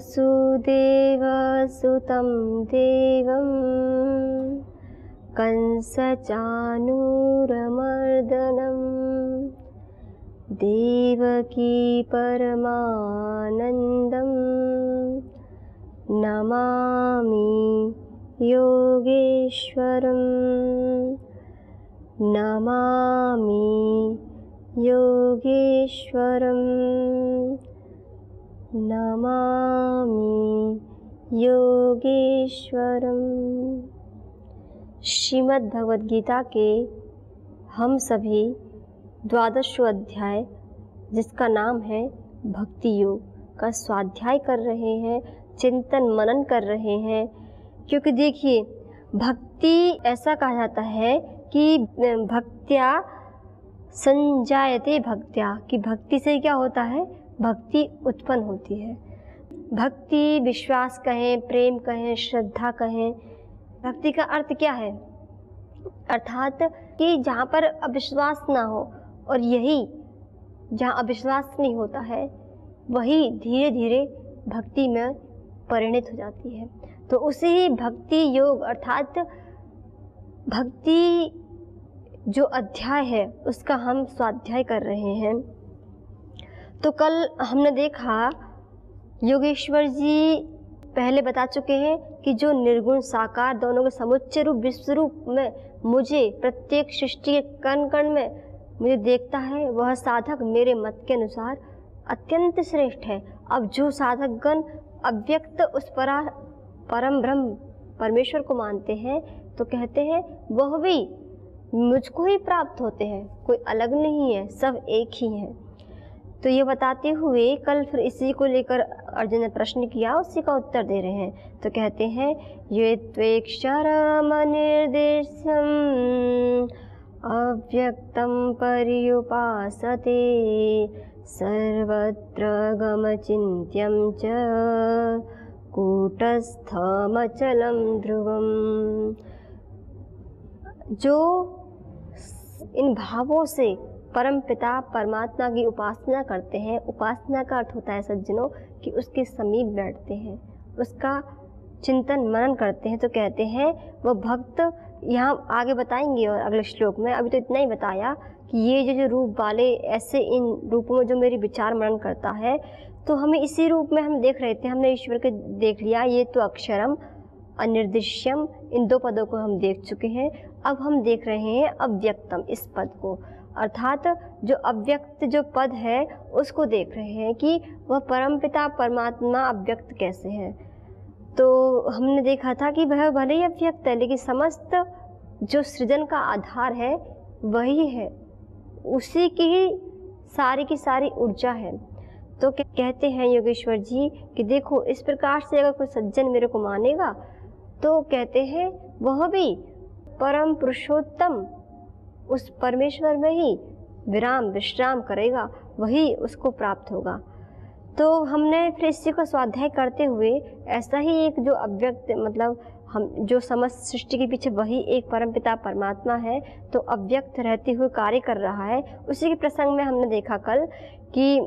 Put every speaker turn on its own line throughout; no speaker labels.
वसुदेवसुतं देवं कंसचाणूरमर्दनं देवकी परमानन्दं नमामि योगेश्वरं नमामि योगेश्वरं नमामि योगेश्वरम। श्रीमद् भगवद गीता के हम सभी 12वां अध्याय, जिसका नाम है भक्ति योग, का स्वाध्याय कर रहे हैं, चिंतन मनन कर रहे हैं। क्योंकि देखिए, भक्ति ऐसा कहा जाता है कि भक्त्या संजायते भक्त्या, कि भक्ति से क्या होता है, भक्ति उत्पन्न होती है। भक्ति विश्वास कहें, प्रेम कहें, श्रद्धा कहें। भक्ति का अर्थ क्या है? अर्थात कि जहाँ पर अविश्वास ना हो, और यही जहाँ अविश्वास नहीं होता है वही धीरे धीरे भक्ति में परिणत हो जाती है। तो उसे ही भक्ति योग अर्थात भक्ति जो अध्याय है उसका हम स्वाध्याय कर रहे हैं। तो कल हमने देखा योगेश्वर जी पहले बता चुके हैं कि जो निर्गुण साकार दोनों के समुच्चय रूप विश्व रूप में मुझे प्रत्येक सृष्टि के कण कण में मुझे देखता है, वह साधक मेरे मत के अनुसार अत्यंत श्रेष्ठ है। अब जो साधक गण अव्यक्त उस परम ब्रह्म परमेश्वर को मानते हैं तो कहते हैं वह भी मुझको ही प्राप्त होते हैं, कोई अलग नहीं है, सब एक ही है। तो ये बताते हुए कल फिर इसी को लेकर अर्जुन ने प्रश्न किया, उसी का उत्तर दे रहे हैं। तो कहते हैं ये त्वेक्षरमनिर्देशम् अव्यक्तं पर्युपासते सर्वत्र गमचिन्त्यं च कूटस्थमचलं ध्रुवम्। जो इन भावों से परम पिता परमात्मा की उपासना करते हैं, उपासना का अर्थ होता है सज्जनों कि उसके समीप बैठते हैं, उसका चिंतन मनन करते हैं। तो कहते हैं वह भक्त, यहाँ आगे बताएंगे और अगले श्लोक में, अभी तो इतना ही बताया कि ये जो रूप वाले ऐसे इन रूपों में जो मेरी विचार मनन करता है, तो हमें इसी रूप में हम देख रहे थे, हमने ईश्वर के देख लिया, ये तो अक्षरम अनिर्दिश्यम, इन दो पदों को हम देख चुके हैं। अब हम देख रहे हैं अव्यक्तम, इस पद को, अर्थात जो अव्यक्त जो पद है उसको देख रहे हैं कि वह परमपिता परमात्मा अव्यक्त कैसे है। तो हमने देखा था कि वह भले ही अव्यक्त है लेकिन समस्त जो सृजन का आधार है वही है, उसी की ही सारी ऊर्जा है। तो कहते हैं योगेश्वर जी कि देखो इस प्रकार से अगर कोई सज्जन मेरे को मानेगा तो कहते हैं वह भी परम पुरुषोत्तम उस परमेश्वर में ही विश्राम करेगा, वही उसको प्राप्त होगा। तो हमने फिर इसी को स्वाध्याय करते हुए ऐसा ही एक जो अव्यक्त, मतलब हम जो समस्त सृष्टि के पीछे वही एक परमपिता परमात्मा है, तो अव्यक्त रहते हुए कार्य कर रहा है। उसी के प्रसंग में हमने देखा कल कि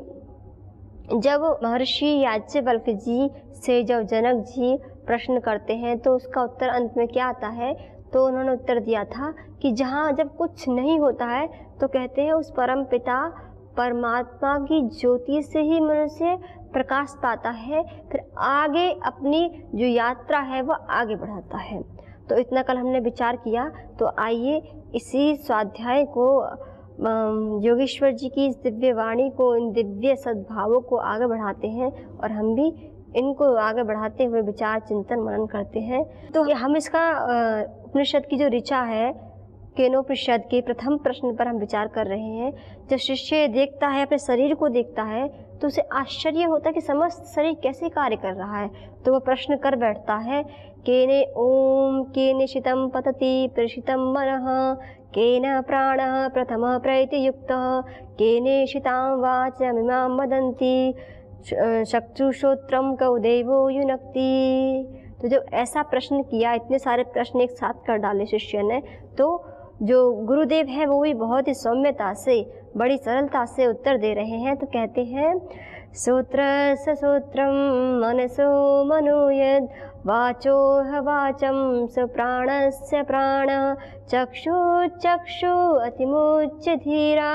जब महर्षि याज्ञवल्क्य जी से जब जनक जी प्रश्न करते हैं तो उसका उत्तर अंत में क्या आता है, तो उन्होंने उत्तर दिया था कि जहाँ जब कुछ नहीं होता है तो कहते हैं उस परम पिता परमात्मा की ज्योति से ही मनुष्य प्रकाश पाता है, फिर आगे अपनी जो यात्रा है वह आगे बढ़ाता है। तो इतना कल हमने विचार किया। तो आइए इसी स्वाध्याय को, योगेश्वर जी की इस दिव्य वाणी को, इन दिव्य सद्भावों को आगे बढ़ाते हैं और हम भी इनको आगे बढ़ाते हुए विचार चिंतन मनन करते हैं। तो हम इसका उपनिषद की जो ऋचा है, केनोपनिषद के प्रथम प्रश्न पर हम विचार कर रहे हैं। जब शिष्य देखता है, अपने शरीर को देखता है, तो उसे आश्चर्य होता है कि समस्त शरीर कैसे कार्य कर रहा है। तो वह प्रश्न कर बैठता है, केने ओम केने शितम पतति प्रशितम मनः केन प्राणः प्रथमः प्रैतियुक्तः केने शितां वाचमिमां वदन्ति चक्षुश्रोत्रं कौ देवो युनक्ति। तो जब ऐसा प्रश्न किया, इतने सारे प्रश्न एक साथ कर डाले शिष्य ने, तो जो गुरुदेव हैं वो भी बहुत ही सौम्यता से, बड़ी सरलता से उत्तर दे रहे हैं। तो कहते हैं श्रोत्रस्य श्रोत्रं मनसो मनो यद् वाचोह वाचं स प्राणस्य प्राणः चक्षुश्चक्षु अतिमुच्य धीरा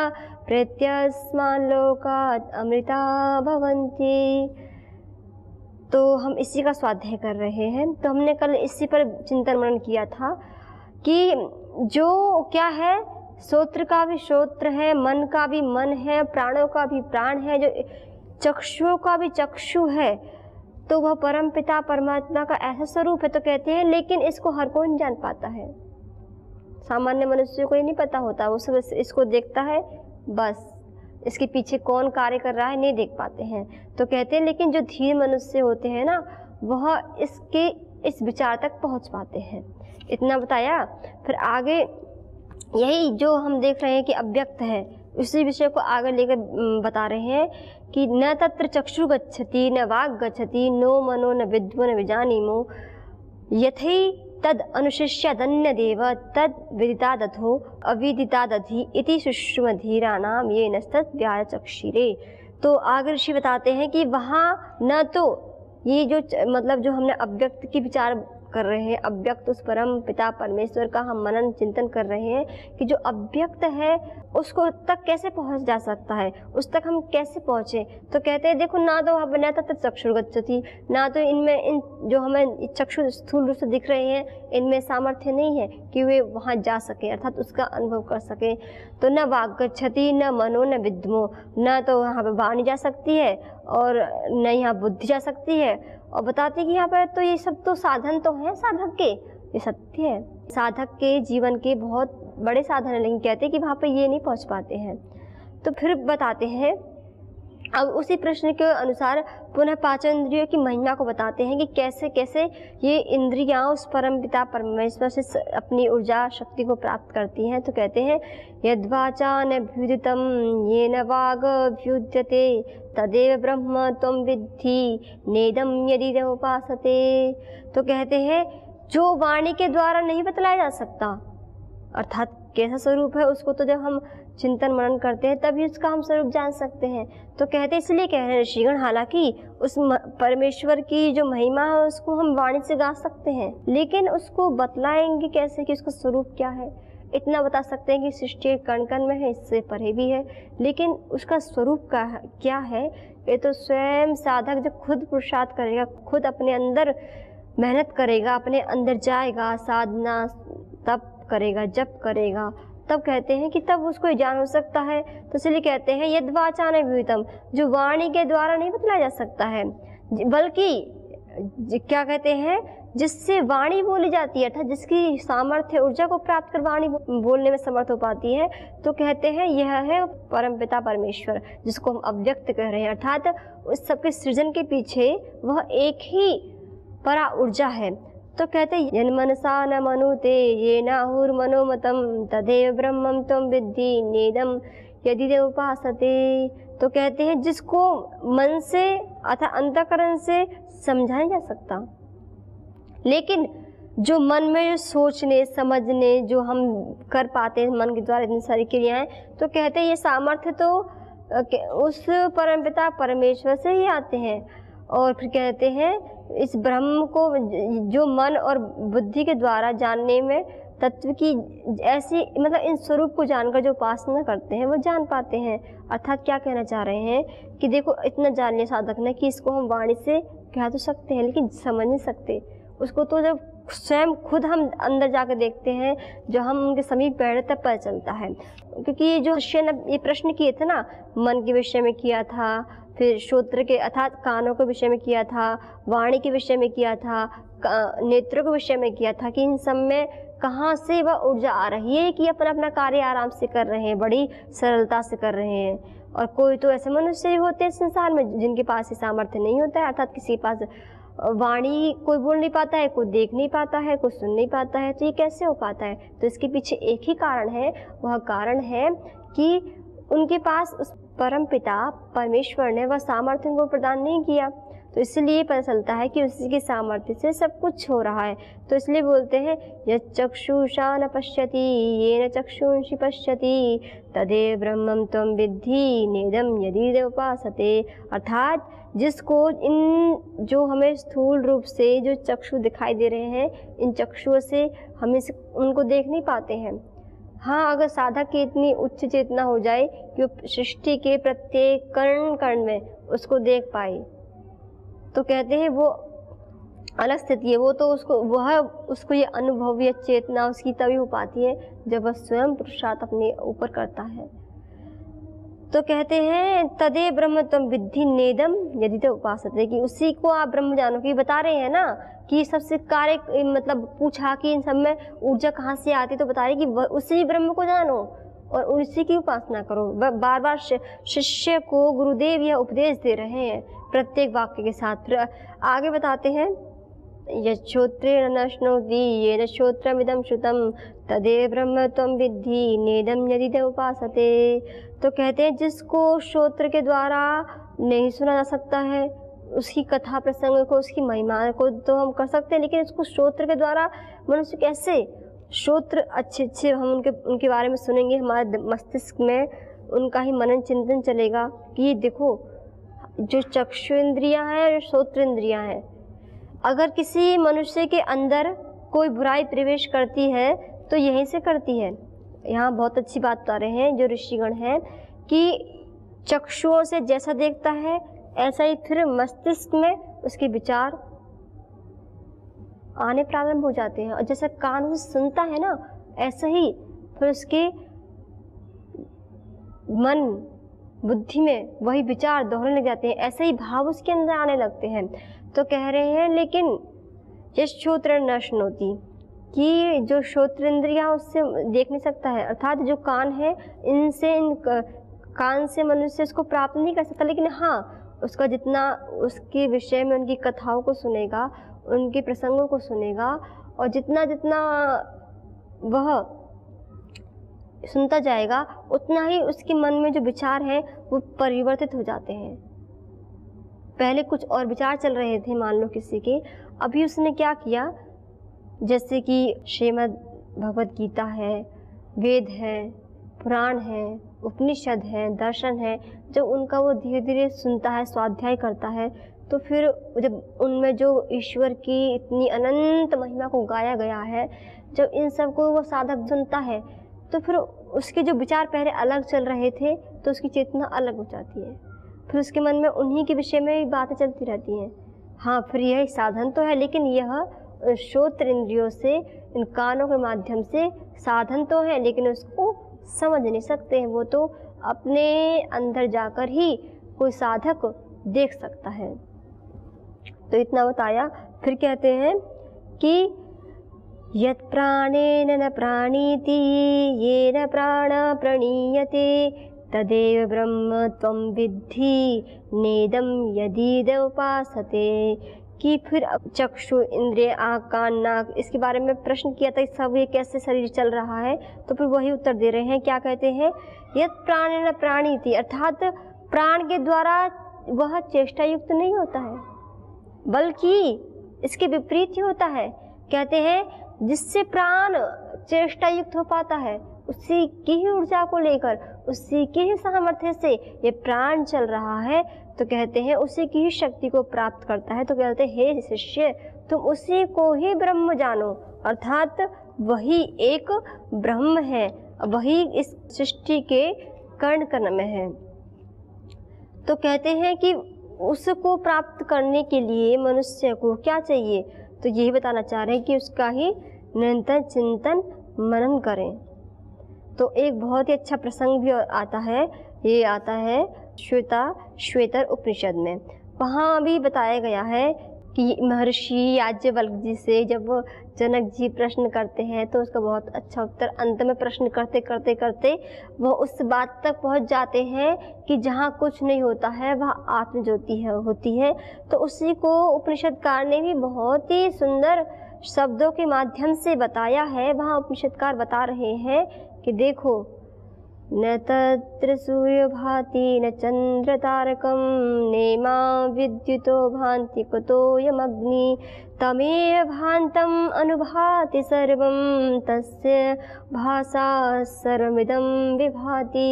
प्रत्यस्मान् लोकात् अमृता भवन्ति। तो हम इसी का स्वाध्याय कर रहे हैं। तो हमने कल इसी पर चिंतन मनन किया था कि जो क्या है, श्रोत्र का भी श्रोत्र है, मन का भी मन है, प्राणों का भी प्राण है, जो चक्षुओं का भी चक्षु है, तो वह परम पिता परमात्मा का ऐसा स्वरूप है। तो कहते हैं लेकिन इसको हर कोई नहीं जान पाता है, सामान्य मनुष्य को ये नहीं पता होता, वो सब इसको देखता है, बस इसके पीछे कौन कार्य कर रहा है नहीं देख पाते हैं। तो कहते हैं लेकिन जो धीर मनुष्य होते हैं ना, वह इसके इस विचार तक पहुंच पाते हैं। इतना बताया। फिर आगे यही जो हम देख रहे हैं कि अव्यक्त है, उसी विषय को आगे लेकर बता रहे हैं कि न तत्र चक्षु गच्छति न वाक् गच्छति नो मनो न विद्मो न विजानीमो यथै तद अनुशिष्यदन्यदेव तद विदितादधो अविदितादधि इति सुषुमधीराणाम ये नस्तत् व्याचक्षिरे। तो आगे ऋषि बताते हैं कि वहाँ न तो ये जो मतलब जो हमने अव्यक्त की विचार कर रहे हैं, अव्यक्त उस परम पिता परमेश्वर का हम मनन चिंतन कर रहे हैं कि जो अव्यक्त है उसको तक कैसे पहुंच जा सकता है, उस तक हम कैसे पहुँचे। तो कहते हैं देखो ना तो वहाँ न तत्र चक्षु गच्छति, ना तो इनमें इन जो हमें चक्षु स्थूल रूप से दिख रहे हैं इनमें सामर्थ्य नहीं है कि वे वहाँ जा सके, अर्थात उसका अनुभव कर सके। तो न वाक् गच्छति न मनो न विद्मो, न तो वहाँ पर वाणी जा सकती है और न यहाँ बुद्धि जा सकती है। और बताते कि यहाँ पर तो ये सब तो साधन तो हैं साधक के, ये सत्य है, साधक के जीवन के बहुत बड़े साधन है, लेकिन कहते हैं कि वहाँ पर ये नहीं पहुँच पाते हैं। तो फिर बताते हैं अब उसी प्रश्न के अनुसार पुनः पांच इंद्रियों की महिमा को बताते हैं कि कैसे कैसे ये इंद्रियां उस परम पिता परमेश्वर से अपनी ऊर्जा शक्ति को प्राप्त करती हैं। तो कहते हैं यद्वाचा न भ्युदितं येन वाग भ्युद्यते तदेव ब्रह्म त्वं विद्धि नेदं यदि उपासते। तो कहते हैं जो वाणी के द्वारा नहीं बतलाया जा सकता, अर्थात कैसा स्वरूप है उसको तो जब हम चिंतन मनन करते हैं तभी उसका हम स्वरूप जान सकते हैं। तो कहते हैं इसलिए कह रहे हैं ऋषिगण, हालांकि उस परमेश्वर की जो महिमा है उसको हम वाणी से गा सकते हैं, लेकिन उसको बतलाएंगे कैसे कि उसका स्वरूप क्या है। इतना बता सकते हैं कि सृष्टि कण कण में है, इससे परे भी है, लेकिन उसका स्वरूप क्या है ये तो स्वयं साधक जब खुद पुरुषार्थ करेगा, खुद अपने अंदर मेहनत करेगा, अपने अंदर जाएगा, साधना तप करेगा, जप करेगा, तब कहते हैं कि तब उसको ज्ञान हो सकता है। तो इसलिए कहते हैं यद वाचा न भ्यूतम, जो वाणी के द्वारा नहीं बतलाया जा सकता है, बल्कि क्या कहते हैं जिससे वाणी बोली जाती है, अर्थात जिसकी सामर्थ्य ऊर्जा को प्राप्त कर वाणी बोलने में समर्थ हो पाती है, तो कहते हैं यह है परमपिता परमेश्वर, जिसको हम अव्यक्त कह रहे हैं। अर्थात उस सबके सृजन के पीछे वह एक ही परा ऊर्जा है। तो कहते हैं यन मनसा न मनुते ये नाहुर मनोमतम तदेव ब्रह्मम त्वं विद्धि नेदम यदि उपासते। तो कहते हैं जिसको मन से अथवा अंतःकरण से समझा नहीं जा सकता, लेकिन जो मन में जो सोचने समझने जो हम कर पाते हैं मन के द्वारा इतनी सारी क्रियाएं, तो कहते हैं ये सामर्थ्य तो उस परमपिता परमेश्वर से ही आते हैं। और फिर कहते हैं इस ब्रह्म को जो मन और बुद्धि के द्वारा जानने में तत्व की ऐसी मतलब इन स्वरूप को जानकर जो उपासना करते हैं वो जान पाते हैं। अर्थात क्या कहना चाह रहे हैं कि देखो इतना जान लिया साधक ने कि इसको हम वाणी से कह तो सकते हैं लेकिन समझ नहीं सकते उसको। तो जब स्वयं खुद हम अंदर जाकर देखते हैं, जो हम उनके समीप बैठे तब पता चलता है। क्योंकि जो शिष्य ने ये प्रश्न किए थे ना, मन के विषय में किया था, फिर श्रोत्र के अर्थात कानों के विषय में किया था, वाणी के विषय में किया था, नेत्रों के विषय में किया था कि इन सब में कहाँ से वह ऊर्जा आ रही है कि अपना अपना कार्य आराम से कर रहे हैं, बड़ी सरलता से कर रहे हैं। और कोई तो ऐसे मनुष्य ही होते हैं संसार में जिनके पास ये सामर्थ्य नहीं होता है, अर्थात किसी के पास वाणी कोई बोल नहीं पाता है, कोई देख नहीं पाता है, कोई सुन नहीं पाता है, तो ये कैसे हो पाता है? तो इसके पीछे एक ही कारण है, वह कारण है कि उनके पास उस परम पिता परमेश्वर ने वह सामर्थ्य उनको प्रदान नहीं किया। तो इसलिए पता चलता है कि उसी के सामर्थ्य से सब कुछ हो रहा है। तो इसलिए बोलते हैं यच्चक्षुषा न पश्यति येन चक्षुंषि पश्यति तदेव ब्रह्मं त्वं विद्धि नेदं यदि उपासते। अर्थात जिसको इन जो हमें स्थूल रूप से जो चक्षु दिखाई दे रहे हैं, इन चक्षुओं से हमें उनको देख नहीं पाते हैं। हाँ, अगर साधक की इतनी उच्च चेतना हो जाए कि वो सृष्टि के प्रत्येक कण कण में उसको देख पाए, तो कहते हैं वो अलग स्थिति है। वो तो उसको ये अनुभव या चेतना उसकी तभी हो पाती है जब वह स्वयं पुरुषार्थ अपने ऊपर करता है। तो कहते हैं तदे ब्रह्म त्वं विद्धि नेदम यदि ते उपासते, कि उसी को आप ब्रह्म जानो। कि बता रहे हैं ना कि सबसे कार्य मतलब पूछा कि इन सब में ऊर्जा कहाँ से आती, तो बता रहे कि उसी ब्रह्म को जानो और उसी की उपासना करो। बार बार शिष्य को गुरुदेव यह उपदेश दे रहे हैं प्रत्येक वाक्य के साथ। फिर आगे बताते हैं यच्छ्रोत्रेण न शृणोति येन श्रोत्रमिदं श्रुतं तदेव ब्रह्म त्वं विद्धि नेदं यदि ते उपासते। तो कहते हैं जिसको श्रोत्र के द्वारा नहीं सुना जा सकता है, उसकी कथा प्रसंग को, उसकी महिमा को तो हम कर सकते हैं, लेकिन उसको श्रोत्र के द्वारा मनुष्य कैसे, श्रोत्र अच्छे हम उनके बारे में सुनेंगे, हमारे मस्तिष्क में उनका ही मनन चिंतन चलेगा कि देखो जो चक्षु इंद्रियां हैं और श्रोत्र इंद्रियां हैं, अगर किसी मनुष्य के अंदर कोई बुराई प्रवेश करती है तो यहीं से करती है। यहाँ बहुत अच्छी बात बता रहे हैं जो ऋषिगण हैं कि चक्षुओं से जैसा देखता है ऐसा ही फिर मस्तिष्क में उसके विचार आने प्रारंभ हो जाते हैं, और जैसा कान से सुनता है ना, ऐसा ही फिर उसके मन बुद्धि में वही विचार दोहराने लग जाते हैं, ऐसे ही भाव उसके अंदर आने लगते हैं। तो कह रहे हैं लेकिन यच्छ्रोत्र न शृणोति, कि जो श्रोत्र इंद्रियां उससे देख नहीं सकता है, अर्थात जो कान है इन कान से मनुष्य उसको प्राप्त नहीं कर सकता, लेकिन हाँ उसका जितना उसके विषय में उनकी कथाओं को सुनेगा, उनके प्रसंगों को सुनेगा, और जितना जितना वह सुनता जाएगा उतना ही उसके मन में जो विचार हैं वो परिवर्तित हो जाते हैं। पहले कुछ और विचार चल रहे थे मान लो किसी के, अभी उसने क्या किया, जैसे कि श्रीमद् भगवद गीता है, वेद है, पुराण है, उपनिषद है, दर्शन है, जब उनका वो धीरे धीरे सुनता है, स्वाध्याय करता है, तो फिर जब उनमें जो ईश्वर की इतनी अनंत महिमा को गाया गया है, जब इन सब को वो साधक सुनता है तो फिर उसके जो विचार पहले अलग चल रहे थे तो उसकी चेतना अलग हो जाती है, फिर उसके मन में उन्हीं के विषय में बातें चलती रहती हैं। हाँ, फिर यह साधन तो है, लेकिन यह श्रोत्र इंद्रियों से, इन कानों के माध्यम से साधन तो है, लेकिन उसको समझ नहीं सकते हैं। वो तो अपने अंदर जाकर ही कोई साधक देख सकता है। तो इतना बताया। फिर कहते हैं कि यत् प्राणेन न प्राणीति येन प्राण प्रणीयते तदेव ब्रह्म त्वं विद्धि नेदं यदि उपासते। कि फिर चक्षु इंद्रिय, आँख, कान, नाक, इसके बारे में प्रश्न किया था, सब ये कैसे शरीर चल रहा है, तो फिर वही उत्तर दे रहे हैं। क्या कहते हैं, यत् प्राणेन प्राणीति, अर्थात प्राण के द्वारा वह चेष्टा युक्त नहीं होता है, बल्कि इसके विपरीत ही होता है। कहते हैं जिससे प्राण चेष्टा युक्त हो पाता है, उसी की ही ऊर्जा को लेकर, उसी की ही सामर्थ्य से ये प्राण चल रहा है, तो कहते हैं उसी की ही शक्ति को प्राप्त करता है। तो कहते हैं हे शिष्य, तुम उसी को ही ब्रह्म जानो, अर्थात वही एक ब्रह्म है, वही इस सृष्टि के कण कण में है। तो कहते हैं कि उसको प्राप्त करने के लिए मनुष्य को क्या चाहिए, तो यही बताना चाह रहे हैं कि उसका ही निरंतर चिंतन मनन करें। तो एक बहुत ही अच्छा प्रसंग भी आता है, ये आता है श्वेतर उपनिषद में। वहाँ भी बताया गया है कि महर्षि याज्ञवल्क्य जी से जब जनक जी प्रश्न करते हैं तो उसका बहुत अच्छा उत्तर, अंत में प्रश्न करते करते करते वो उस बात तक पहुँच जाते हैं कि जहाँ कुछ नहीं होता है वहाँ आत्मज्योति होती है। तो उसी को उपनिषदकार ने भी बहुत ही सुंदर शब्दों के माध्यम से बताया है। वहाँ उपनिषदकार बता रहे हैं कि देखो न तत्र सूर्यो भाति न चंद्र तारकं नेमा विद्युतो भान्ति कुतोऽयमग्नि तमेव भान्तम् अनुभाति सर्वं तस्य भासा सर्वमिदं विभाति।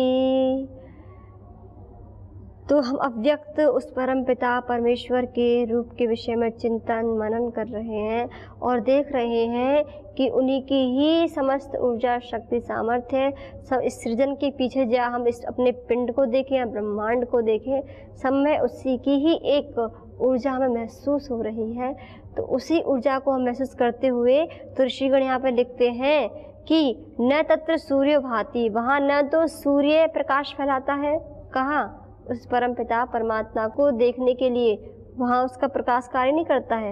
तो हम अव्यक्त उस परम पिता परमेश्वर के रूप के विषय में चिंतन मनन कर रहे हैं और देख रहे हैं कि उन्हीं की ही समस्त ऊर्जा शक्ति सामर्थ्य सब इस सृजन के पीछे, जहाँ हम इस अपने पिंड को देखें या ब्रह्मांड को देखें, सब में उसी की ही एक ऊर्जा हमें महसूस हो रही है। तो उसी ऊर्जा को हम महसूस करते हुए तो ऋषिगण यहाँ पर लिखते हैं कि न तत्र सूर्यो भाति, वहाँ न तो सूर्य प्रकाश फैलाता है, कहाँ, उस परम पिता परमात्मा को देखने के लिए वहाँ उसका प्रकाश कार्य नहीं करता है।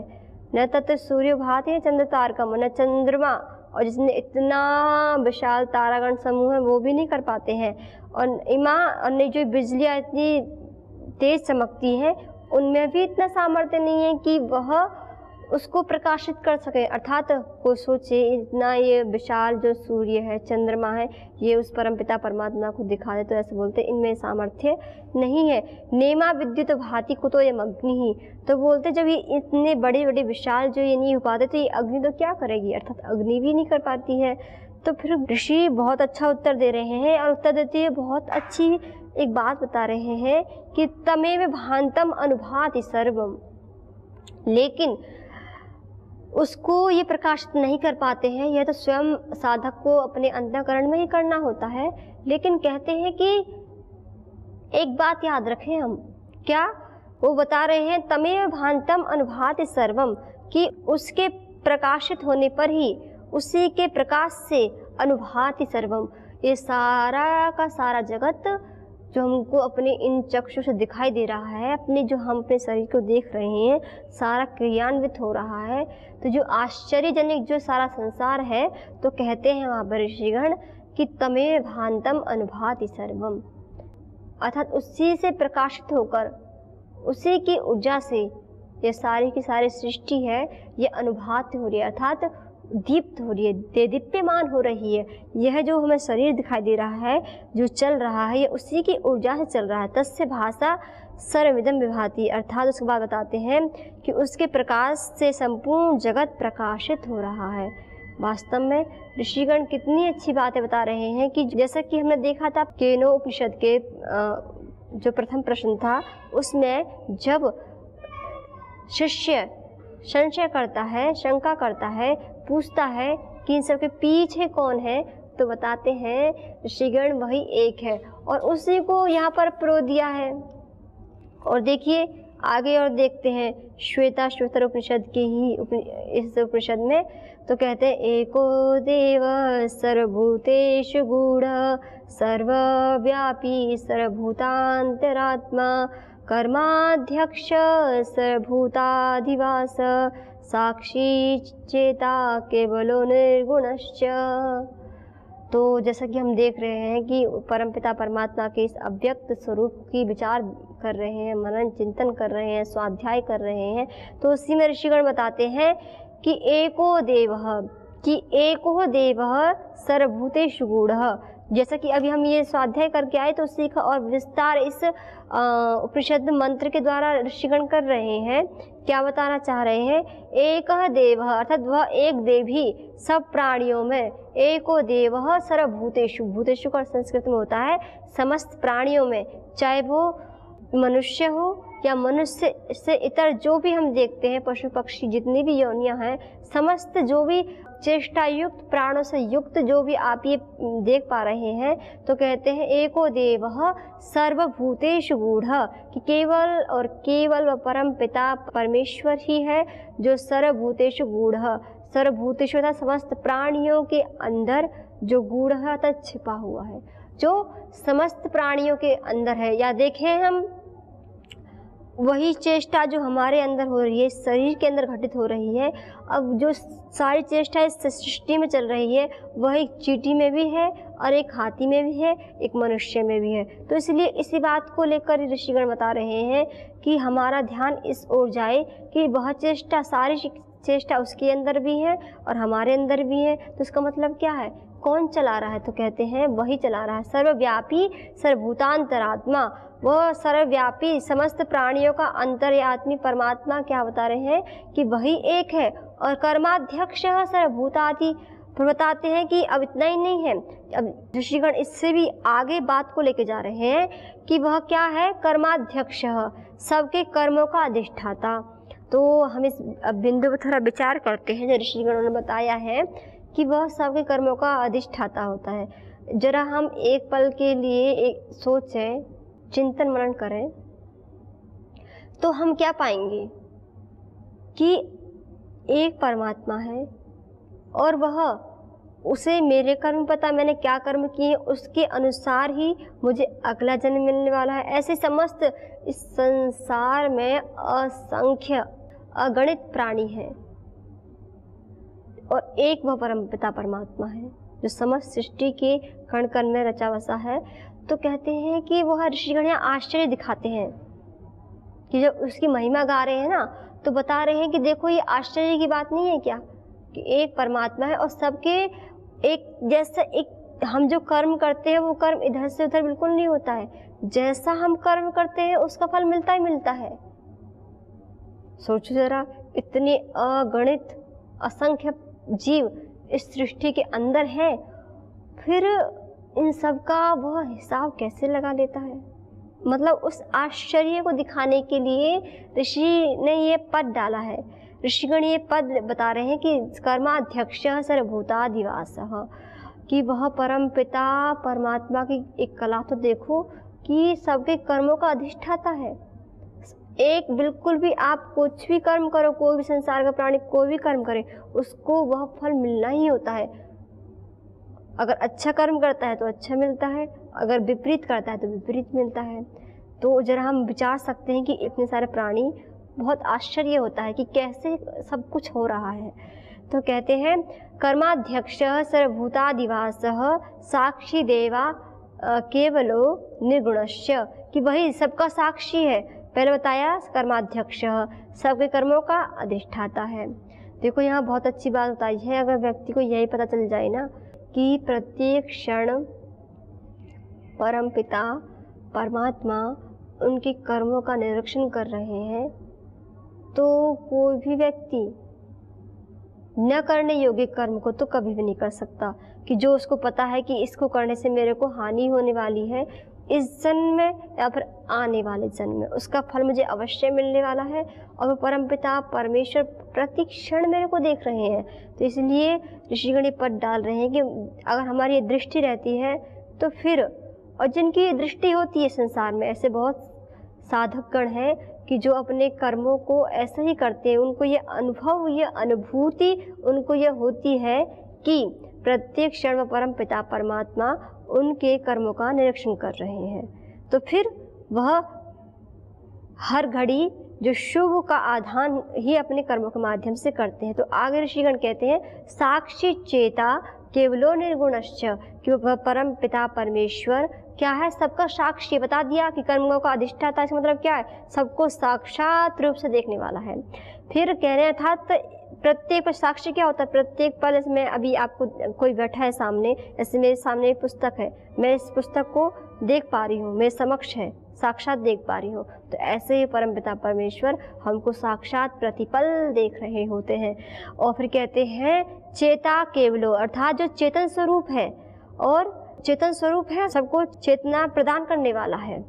न तत्र सूर्य भाति न चंद्र तारकम, न चंद्रमा, और जिसने इतना विशाल तारागण समूह है वो भी नहीं कर पाते हैं। और इमा और जो बिजलियाँ इतनी तेज चमकती हैं उनमें भी इतना सामर्थ्य नहीं है कि वह उसको प्रकाशित कर सके। अर्थात कोई सोचे इतना ये विशाल जो सूर्य है, चंद्रमा है, ये उस परमपिता परमात्मा को दिखा दे, तो ऐसे बोलते इनमें सामर्थ्य नहीं है। नेमा विद्युत भाति कुतोऽयम् अग्नि, तो बोलते जब ये इतने बड़े बड़े विशाल जो ये नहीं हो पाते तो ये अग्नि तो क्या करेगी, अर्थात अग्नि भी नहीं कर पाती है। तो फिर ऋषि बहुत अच्छा उत्तर दे रहे हैं और उत्तर देते हुए बहुत अच्छी एक बात बता रहे हैं कि तमेव भान्तम अनुभाति सर्वम, लेकिन उसको ये प्रकाशित नहीं कर पाते हैं। यह तो स्वयं साधक को अपने अंतःकरण में ही करना होता है। लेकिन कहते हैं कि एक बात याद रखें हम, क्या वो बता रहे हैं तमेव भान्तम अनुभाति सर्वम, कि उसके प्रकाशित होने पर ही, उसी के प्रकाश से अनुभाति सर्वम, ये सारा का सारा जगत जो हमको अपने इन चक्षु से दिखाई दे रहा है, अपने जो हम अपने शरीर को देख रहे हैं, सारा क्रियान्वित हो रहा है। तो जो आश्चर्यजनक जो सारा संसार है, तो कहते हैं वहाँ पर ऋषिगण कि तमेव भान्तम अनुभाति सर्वम, अर्थात उसी से प्रकाशित होकर, उसी की ऊर्जा से ये सारी की सारी सृष्टि है, ये अनुभाति हो रही है, अर्थात दीप्त हो रही है, देदीप्यमान हो रही है। यह जो हमें शरीर दिखाई दे रहा है, जो चल रहा है, ये उसी की ऊर्जा से चल रहा है। तस्य भासा सर्वमिदं विभाति, अर्थात उसके बाद बताते हैं कि उसके प्रकाश से संपूर्ण जगत प्रकाशित हो रहा है। वास्तव में ऋषिगण कितनी अच्छी बातें बता रहे हैं कि जैसा कि हमने देखा था केनो उपनिषद के जो प्रथम प्रश्न था, उसमें जब शिष्य संशय करता है, शंका करता है, पूछता है कि इन सब के पीछे कौन है, तो बताते हैं ऋषिगण वही एक है, और उसी को यहाँ पर प्रो दिया है। और देखिए आगे और देखते हैं श्वेता उपनिषद के ही इस उपनिषद में, तो कहते हैं एको देव सर्वभूतेषु गूढ़ः सर्वव्यापी सर्वभूतान्तरात्मा कर्माध्यक्ष सर्वभूताधिवास साक्षी चेता केवलो निर्गुणश्च। तो जैसा कि हम देख रहे हैं कि परमपिता परमात्मा के इस अव्यक्त स्वरूप की विचार कर रहे हैं, मनन चिंतन कर रहे हैं, स्वाध्याय कर रहे हैं, तो उसी में ऋषिगण बताते हैं कि एको देवः सर्वभूतेषु गूढ़ः। जैसा कि अभी हम ये स्वाध्याय करके आए, तो उसी का और विस्तार इस उपनिषद मंत्र के द्वारा ऋषिगण कर रहे हैं। क्या बताना चाह रहे हैं, एक देव, अर्थात वह एक देव ही सब प्राणियों में, एको देव सर्वभूतेषु, भूतेषु का संस्कृत में होता है समस्त प्राणियों में, चाहे वो मनुष्य हो या मनुष्य से इतर जो भी हम देखते हैं, पशु पक्षी जितनी भी योनियां हैं, समस्त जो भी चेष्टा युक्त प्राणों से युक्त जो भी आप ये देख पा रहे हैं, तो कहते हैं एको देवः सर्वभूतेषु गूढ़ः, कि केवल और केवल वह परम पिता परमेश्वर ही है जो सर्वभूतेषु गूढ़ः, सर्वभूतेषु अर्थात समस्त प्राणियों के अंदर जो गूढ़ है अर्थात छिपा हुआ है, जो समस्त प्राणियों के अंदर है। या देखें हम वही चेष्टा जो हमारे अंदर हो रही है, शरीर के अंदर घटित हो रही है, अब जो सारी चेष्टा इस सृष्टि में चल रही है, वह एक चींटी में भी है और एक हाथी में भी है, एक मनुष्य में भी है। तो इसलिए इसी बात को लेकर ऋषिगण बता रहे हैं कि हमारा ध्यान इस ओर जाए कि वह चेष्टा, सारी चेष्टा उसके अंदर भी है और हमारे अंदर भी है। तो इसका मतलब क्या है, कौन चला रहा है? तो कहते हैं वही चला रहा है, सर्वव्यापी सर्वभूतांतरात्मा। वह सर्वव्यापी समस्त प्राणियों का अंतर्यात्मी परमात्मा क्या बता रहे हैं कि वही एक है। और कर्माध्यक्ष सर्वभूतादि बताते हैं कि अब इतना ही नहीं है, अब ऋषिगण इससे भी आगे बात को लेके जा रहे हैं कि वह क्या है? कर्माध्यक्ष, सबके कर्मों का अधिष्ठाता। तो हम इस बिंदु पर थोड़ा विचार करते हैं। जो ऋषिगणों ने बताया है कि वह सबके कर्मों का अधिष्ठाता होता है, जरा हम एक पल के लिए एक सोचें, चिंतन मनन करें, तो हम क्या पाएंगे कि एक परमात्मा है और वह, उसे मेरे कर्म पता, मैंने क्या कर्म किए उसके अनुसार ही मुझे अगला जन्म मिलने वाला है। ऐसे समस्त इस संसार में असंख्य अगणित प्राणी हैं और एक वह परमपिता परमात्मा है जो समस्त सृष्टि के कण कण में रचा बसा है। तो कहते हैं कि वह ऋषिगण यहाँ आश्चर्य दिखाते हैं कि जब उसकी महिमा गा रहे हैं ना, तो बता रहे हैं कि देखो ये आश्चर्य की बात नहीं है क्या कि एक परमात्मा है और सबके एक जैसा, एक हम जो कर्म करते हैं वो कर्म इधर से उधर बिल्कुल नहीं होता है, जैसा हम कर्म करते हैं उसका फल मिलता ही मिलता है। सोचो जरा, इतने अगणित असंख्य जीव इस सृष्टि के अंदर हैं, फिर इन सब का वह हिसाब कैसे लगा लेता है? मतलब उस आश्चर्य को दिखाने के लिए ऋषि ने ये पद डाला है। ऋषिगण ये पद बता रहे हैं कि कर्माध्यक्ष सर्वभूताधिवासः, कि वह परम पिता परमात्मा की एक कला तो देखो कि सबके कर्मों का अधिष्ठाता है। एक बिल्कुल भी आप कुछ भी कर्म करो, कोई भी संसार का प्राणी कोई भी कर्म करे, उसको वह फल मिलना ही होता है। अगर अच्छा कर्म करता है तो अच्छा मिलता है, अगर विपरीत करता है तो विपरीत मिलता है। तो जरा हम विचार सकते हैं कि इतने सारे प्राणी, बहुत आश्चर्य होता है कि कैसे सब कुछ हो रहा है। तो कहते हैं कर्माध्यक्ष सर्वभूताधिवासः साक्षी देवा केवलो निर्गुणस्य, कि वही सबका साक्षी है। पहले बताया कर्माध्यक्ष सबके कर्मों का अधिष्ठाता है। देखो यहाँ बहुत अच्छी बात बताई है। अगर व्यक्ति को यही पता चल जाए ना कि प्रत्येक क्षण परमपिता परमात्मा उनके कर्मों का निरीक्षण कर रहे हैं, तो कोई भी व्यक्ति न करने योग्य कर्म को तो कभी भी नहीं कर सकता। कि जो उसको पता है कि इसको करने से मेरे को हानि होने वाली है इस जन्म में या फिर आने वाले जन्म में, उसका फल मुझे अवश्य मिलने वाला है और वो परमपिता परमेश्वर प्रति क्षण मेरे को देख रहे हैं। तो इसलिए ऋषिगण ये पद डाल रहे हैं कि अगर हमारी ये दृष्टि रहती है तो फिर, और जिनकी दृष्टि होती है संसार में, ऐसे बहुत साधक गण हैं कि जो अपने कर्मों को ऐसा ही करते हैं। उनको ये अनुभव, ये अनुभूति उनको ये होती है कि प्रत्येक क्षण परम पिता परमात्मा उनके कर्मों का निरीक्षण कर रहे हैं। तो फिर वह हर घड़ी जो शुभ का आधान ही अपने कर्मों के माध्यम से करते हैं। तो आगे ऋषिगण कहते हैं साक्षी चेता केवलो निर्गुणश्च, कि वह परम पिता परमेश्वर क्या है? सबका साक्षी। बता दिया कि कर्मों का अधिष्ठाता, इसका मतलब क्या है? सबको साक्षात रूप से देखने वाला है। फिर कह रहे हैं अर्थात प्रत्येक पर साक्षी क्या होता है? प्रत्येक पल इसमें, अभी आपको कोई बैठा है सामने, ऐसे मेरे सामने एक पुस्तक है, मैं इस पुस्तक को देख पा रही हूँ, मेरे समक्ष है, साक्षात देख पा रही हूँ। तो ऐसे ही परमपिता परमेश्वर हमको साक्षात प्रतिपल देख रहे होते हैं। और फिर कहते हैं चेता केवलो, अर्थात जो चेतन स्वरूप है, और चेतन स्वरूप है सबको चेतना प्रदान करने वाला है।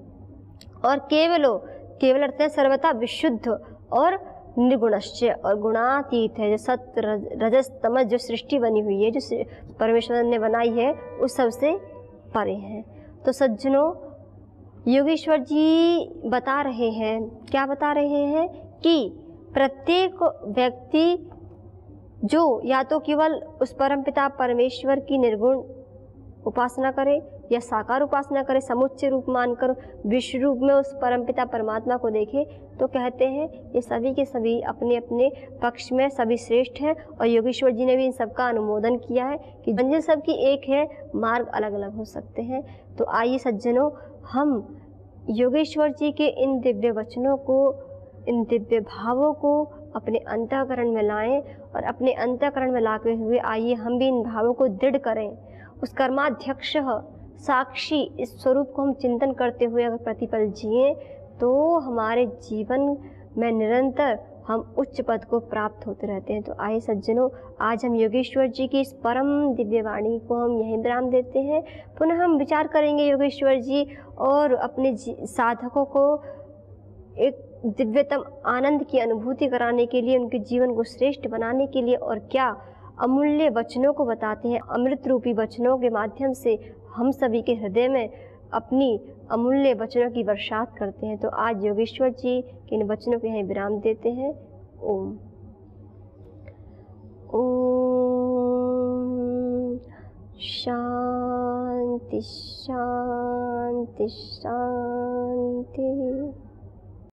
और केवलो, केवल अर्थ है सर्वथा विशुद्ध, और निर्गुणश्च, और गुणातीत है। जो सत्य रजस तमस जो सृष्टि बनी हुई है, जो परमेश्वर ने बनाई है, उस सबसे परे है। तो सज्जनों, योगेश्वर जी बता रहे हैं, क्या बता रहे हैं कि प्रत्येक व्यक्ति जो या तो केवल उस परमपिता परमेश्वर की निर्गुण उपासना करे या साकार उपासना करे, समुच्चय रूप मानकर विश्व रूप में उस परमपिता परमात्मा को देखे, तो कहते हैं ये सभी के सभी अपने अपने पक्ष में सभी श्रेष्ठ हैं। और योगेश्वर जी ने भी इन सबका अनुमोदन किया है कि मंजिल सबकी एक है, मार्ग अलग अलग हो सकते हैं। तो आइए सज्जनों, हम योगेश्वर जी के इन दिव्य वचनों को, इन दिव्य भावों को अपने अंतःकरण में लाएं, और अपने अंतःकरण में लाते हुए आइए हम भी इन भावों को दृढ़ करें उस कर्माध्यक्ष साक्षी इस स्वरूप को हम चिंतन करते हुए अगर प्रतिपल जिए तो हमारे जीवन में निरंतर हम उच्च पद को प्राप्त होते रहते हैं। तो आइए सज्जनों, आज हम योगेश्वर जी की इस परम दिव्य वाणी को हम यहीं विराम देते हैं। पुनः हम विचार करेंगे योगेश्वर जी और अपने साधकों को एक दिव्यतम आनंद की अनुभूति कराने के लिए, उनके जीवन को श्रेष्ठ बनाने के लिए और क्या अमूल्य वचनों को बताते हैं। अमृत रूपी वचनों के माध्यम से हम सभी के हृदय में अपनी अमूल्य वचनों की वर्षात करते हैं। तो आज योगेश्वर जी के इन वचनों को यहीं विराम देते हैं। ओम ओम शांति शांति शांति।